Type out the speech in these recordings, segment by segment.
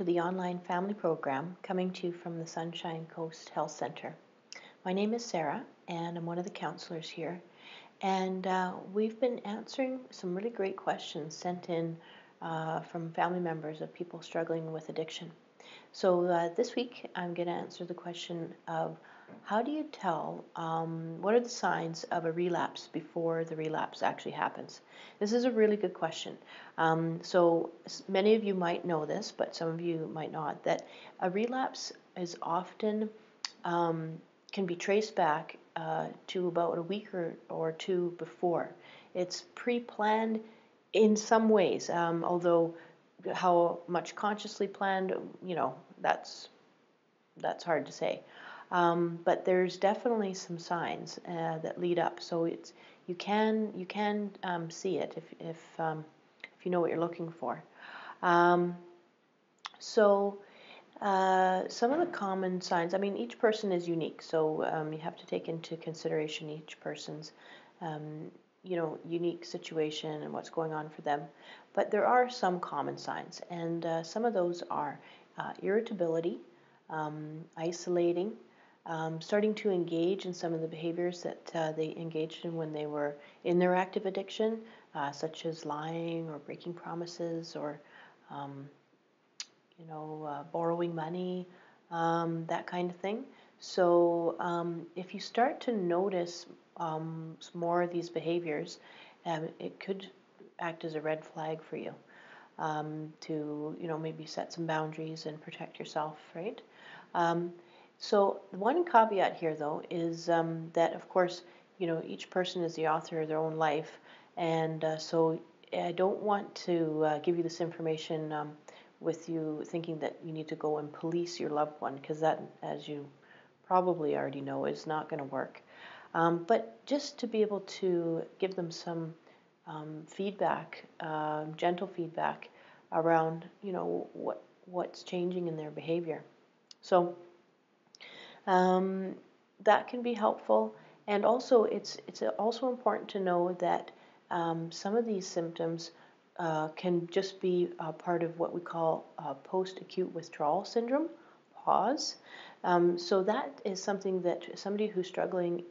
to the online family program coming to you from the Sunshine Coast Health Center. My name is Sarah, and I'm one of the counselors here. And we've been answering some really great questions sent in from family members of people struggling with addiction. So this week, I'm going to answer the question of how do you tell, what are the signs of a relapse before the relapse actually happens? This is a really good question. So many of you might know this, but some of you might not, that a relapse is often can be traced back to about a week or two before. It's pre-planned in some ways, although how much consciously planned, that's hard to say. But there's definitely some signs that lead up. So you can see it if you know what you're looking for. So some of the common signs. I mean, each person is unique, so you have to take into consideration each person's unique situation and what's going on for them. But there are some common signs, and some of those are irritability, isolating, starting to engage in some of the behaviors that they engaged in when they were in their active addiction, such as lying or breaking promises or borrowing money, that kind of thing. So if you start to notice more of these behaviors, it could act as a red flag for you to maybe set some boundaries and protect yourself, right? So one caveat here, though, is that, of course, each person is the author of their own life, and so I don't want to give you this information with you thinking that you need to go and police your loved one, because that, as you probably already know, is not going to work. But just to be able to give them some feedback, gentle feedback around, what's changing in their behavior. So that can be helpful, and also it's also important to know that some of these symptoms can just be part of what we call post-acute withdrawal syndrome, PAWS. So that is something that somebody who struggled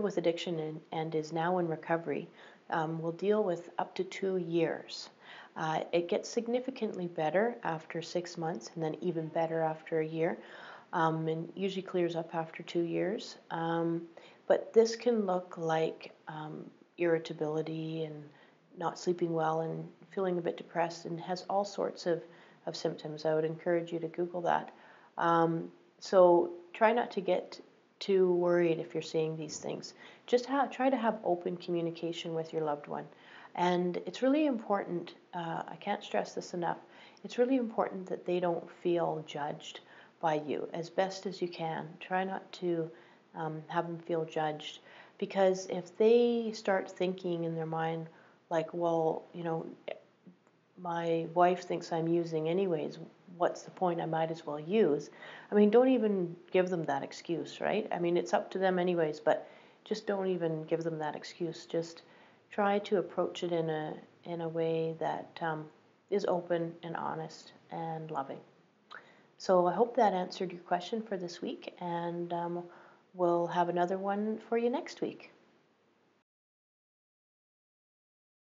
with addiction and is now in recovery will deal with up to 2 years. It gets significantly better after 6 months, and then even better after a year, and usually clears up after 2 years. But this can look like irritability and not sleeping well and feeling a bit depressed, and has all sorts of symptoms. I would encourage you to Google that. So try not to get too worried if you're seeing these things. Just try to have open communication with your loved one. And it's really important, I can't stress this enough, it's really important that they don't feel judged by you as best as you can. Try not to have them feel judged, because if they start thinking in their mind, like, well, my wife thinks I'm using anyways, what's the point? I might as well use. I mean, don't even give them that excuse, right? I mean, it's up to them anyways, but just don't even give them that excuse. Just try to approach it in a way that is open and honest and loving. So I hope that answered your question for this week, and we'll have another one for you next week.